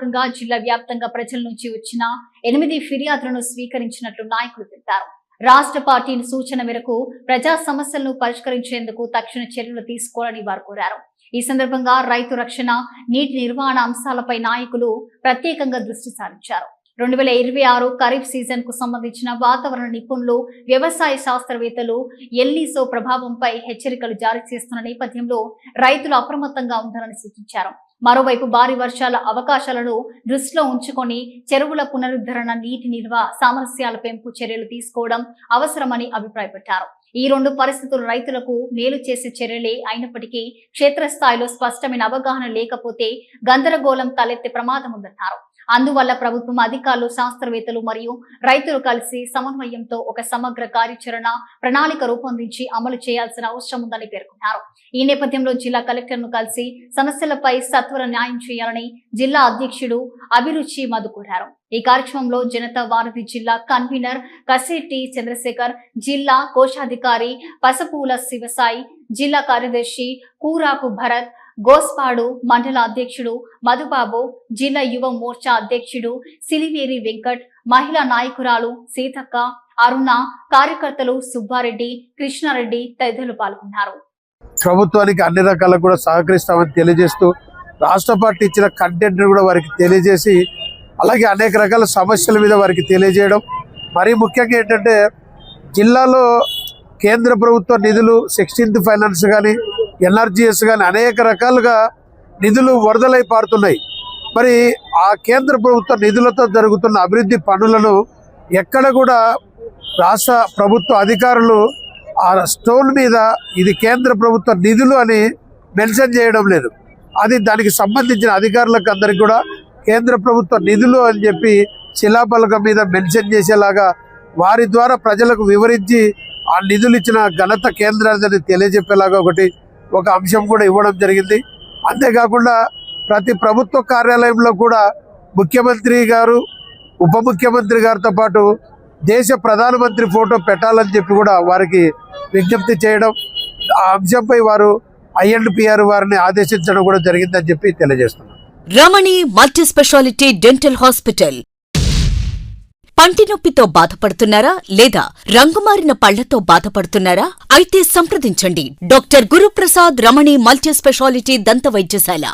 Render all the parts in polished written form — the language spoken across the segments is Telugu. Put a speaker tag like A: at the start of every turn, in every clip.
A: భాగంగా జిల్లా వ్యాప్తంగా ప్రజల నుంచి వచ్చిన 8 ఫిర్యాదులను స్వీకరించినట్లు నాయకులు తెలిపారు. రాష్ట్ర పార్టీ సూచన మేరకు ప్రజా సమస్యలను పరిష్కరించేందుకు తక్షణ చర్యలు తీసుకోవాలని వారు కోరారు. ఈ సందర్భంగా రైతు రక్షణ, నీటి నిర్వహణ అంశాలపై నాయకులు ప్రత్యేకంగా దృష్టి సారించారు. 2026 ఖరీఫ్ సీజన్ కు సంబంధించిన వాతావరణ నిపుణులు, వ్యవసాయ శాస్త్రవేత్తలు ఎల్నిసో ప్రభావంపై హెచ్చరికలు జారీ చేస్తున్న నేపథ్యంలో రైతులు అప్రమత్తంగా ఉండాలని సూచించారు. మరోవైపు భారీ వర్షాల అవకాశాలను దృష్టిలో ఉంచుకొని చెరువుల పునరుద్ధరణ, నీటి నిల్వ సామర్థ్యాల పెంపు చర్యలు తీసుకోవడం అవసరమని అభిప్రాయపడ్డారు. ఈ 2 పరిస్థితులు రైతులకు మేలు చేసే చర్యలే అయినప్పటికీ క్షేత్రస్థాయిలో స్పష్టమైన అవగాహన లేకపోతే గందరగోళం తలెత్తే ప్రమాదం ఉందన్నారు. అందువల్ల ప్రభుత్వం, అధికారులు, శాస్త్రవేత్తలు మరియు రైతులు కలిసి సమన్వయంతో ఒక సమగ్ర కార్యాచరణ ప్రణాళిక రూపొందించి అమలు చేయాల్సిన అవసరం ఉందని పేర్కొన్నారు. ఈ నేపథ్యంలో జిల్లా కలెక్టర్ను కలిసి సమస్యలపై సత్వర న్యాయం చేయాలని జిల్లా అధ్యక్షుడు అభిరుచి మధు కోరారు. ఈ కార్యక్రమంలో జనతా వారధి జిల్లా కన్వీనర్ కసేటి చంద్రశేఖర్, జిల్లా కోశాధికారి పసపూల శివసాయి, జిల్లా కార్యదర్శి కూరాకు భరత్, గోస్పాడు మండల అధ్యక్షుడు మధుబాబు, జిల్లా యువ మోర్చా అధ్యక్షుడు సిలివేరి వెంకట్, మహిళా నాయకురాలు సీతక్క, అరుణ, కార్యకర్తలు సుబ్బారెడ్డి, కృష్ణారెడ్డి తదితరులు పాల్గొన్నారు.
B: ప్రభుత్వానికి అన్ని రకాల కూడా సహకరిస్తామని తెలియజేస్తూ రాష్ట్ర పార్టీ ఇచ్చిన కంటెంట్ కూడా వారికి తెలియజేసి, అలాగే అనేక రకాల సమస్యల మీద వారికి తెలియజేయడం, మరీ ముఖ్యంగా ఏంటంటే జిల్లాలో కేంద్ర ప్రభుత్వ నిధులు 16th ఫైనాన్స్ కానీ, ఎన్ఆర్జీఎస్ కానీ అనేక రకాలుగా నిధులు వరదలై పారుతున్నాయి. మరి ఆ కేంద్ర ప్రభుత్వ నిధులతో జరుగుతున్న అభివృద్ధి పనులను ఎక్కడ కూడా రాష్ట్ర ప్రభుత్వ అధికారులు ఆ స్టోన్ మీద ఇది కేంద్ర ప్రభుత్వ నిధులు అని మెన్షన్ చేయడం లేదు. అది దానికి సంబంధించిన అధికారులకు అందరికీ కూడా కేంద్ర ప్రభుత్వ నిధులు అని చెప్పి శిలాఫలకం మీద మెన్షన్ చేసేలాగా వారి ద్వారా ప్రజలకు వివరించి ఆ నిధులు ఇచ్చిన ఘనత కేంద్రాన్ని తెలియజెప్పేలాగా ఒక అంశం కూడా ఇవ్వడం జరిగింది. అంతేకాకుండా ప్రతి ప్రభుత్వ కార్యాలయంలో కూడా ముఖ్యమంత్రి గారు, ఉప ముఖ్యమంత్రి గారితో పాటు దేశ ప్రధానమంత్రి ఫోటో పెట్టాలని చెప్పి కూడా వారికి విజ్ఞప్తి చేయడం, ఆ అంశంపై వారు INPR వారిని ఆదేశించడం కూడా జరిగిందని చెప్పి తెలియజేస్తున్నారు.
C: రమణి మల్టీ స్పెషాలిటీ డెంటల్ హాస్పిటల్. పంటి నొప్పితో బాధపడుతున్నారా లేదా రంగుమారిన పళ్లతో బాధపడుతున్నారా? అయితే సంప్రదించండి డాక్టర్ గురుప్రసాద్ రమణి మల్టీ స్పెషాలిటీ దంత వైద్యశాల.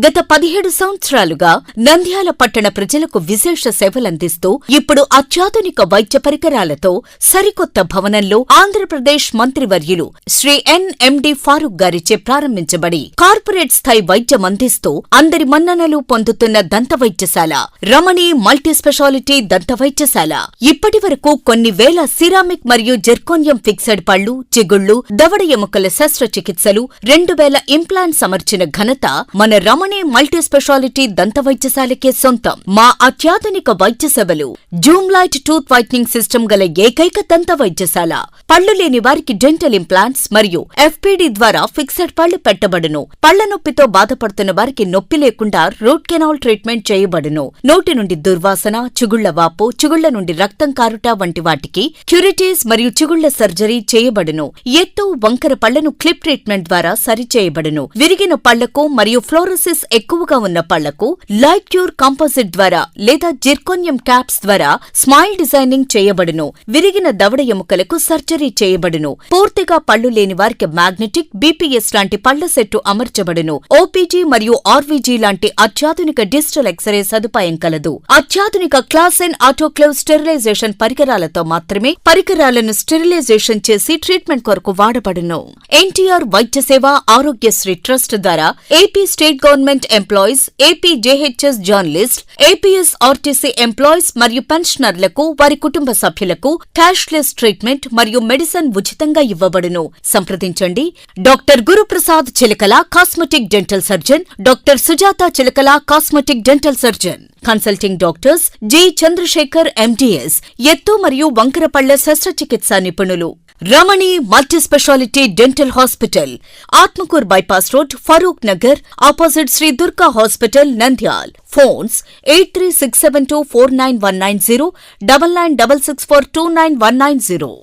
C: గత 17 సంవత్సరాలుగా నంద్యాల పట్టణ ప్రజలకు విశేష సేవలందిస్తూ ఇప్పుడు అత్యాధునిక వైద్య పరికరాలతో సరికొత్త భవనంలో ఆంధ్రప్రదేశ్ మంత్రివర్యులు శ్రీ NMD ఫారూక్ గారిచే ప్రారంభించబడి కార్పొరేట్ స్థాయి వైద్యం అందిస్తూ అందరి మన్ననలు పొందుతున్న దంత వైద్యశాల రమణి మల్టీ స్పెషాలిటీ దంత వైద్యశాల. ఇప్పటి వరకు కొన్ని వేల సిరామిక్ మరియు జెర్కోనియం ఫిక్సెడ్ పళ్లు, చిగుళ్లు, దవడ ఎముకల శస్త్రచికిత్సలు, 2000 ఇంప్లాంట్స్ అమర్చిన ఘనత మన రమణి మల్టీ స్పెషాలిటీ దంత వైద్యశాలకే సొంతం. మా అత్యాధునిక వైద్య సేవలు Zoom light tooth whitening system గల ఏకైక దంత వైద్యశాల. పళ్లు లేని వారికి డెంటల్ ఇంప్లాంట్స్ మరియు FPD ద్వారా ఫిక్సెడ్ పళ్లు పెట్టబడును. పళ్ల నొప్పితో బాధపడుతున్న వారికి నొప్పి లేకుండా రూట్ కెనాల్ ట్రీట్మెంట్ చేయబడును. నోటి నుండి దుర్వాసన, చిగుళ్ల వాపు, చిగుళ్ల నుండి రక్తం కారుట వంటి వాటికి క్యూరిటీస్ మరియు చిగుళ్ల సర్జరీ చేయబడును. ఎత్తు, వంకర పళ్లను క్లిప్ ట్రీట్మెంట్ ద్వారా సరిచేయబడును. విరిగిన పళ్లకు మరియు ఫ్లోరోసిస్ ఎక్కువగా ఉన్న పళ్లకు లైట్ క్యూర్ కాంపోజిట్ ద్వారా లేదా జిర్కోనియం క్యాప్స్ ద్వారా స్మైల్ డిజైనింగ్ చేయబడును. విరిగిన దవడ ఎముకలకు సర్జరీ చేయబడును. పూర్తిగా పళ్లు లేని వారికి మ్యాగ్నెటిక్, BPS లాంటి పళ్ల సెట్టు అమర్చబడును. OPG మరియు RVG లాంటి అత్యాధునిక డిజిటల్ ఎక్స్రే సదుపాయం కలదు. అత్యాధునిక క్లాస్ N ఆటోక్లేవ్ స్టెరిలైజేషన్ పరికరాలతో మాత్రమే పరికరాలను స్టెరిలైజేషన్ చేసి ట్రీట్మెంట్ కొరకు వాడబడును. NTR వైద్య సేవ ఆరోగ్యశ్రీ ట్రస్ట్ ద్వారా AP state government employees, AP JHS journalist, APS RTC employees మరియు పెన్షనర్లకు వారి కుటుంబ సభ్యులకు క్యాష్లెస్ ట్రీట్మెంట్ మరియు మెడిసిన్ ఉచితంగా ఇవ్వబడును. సంప్రదించండి doctor Guruprasad Chilakala cosmetic dental surgeon, doctor Sujatha Chilakala cosmetic dental surgeon. Consulting doctors G Chandrashekar MDS, ఎత్తు మరియు వంకర పళ్ల శస్త్రచికిత్సా నిపుణులు. Ramani multi speciality dental hospital, Atmakur bypass road, Farooq Nagar, opposite Shri Durga hospital, Nandyal. Phones 8367249190, 9966429190.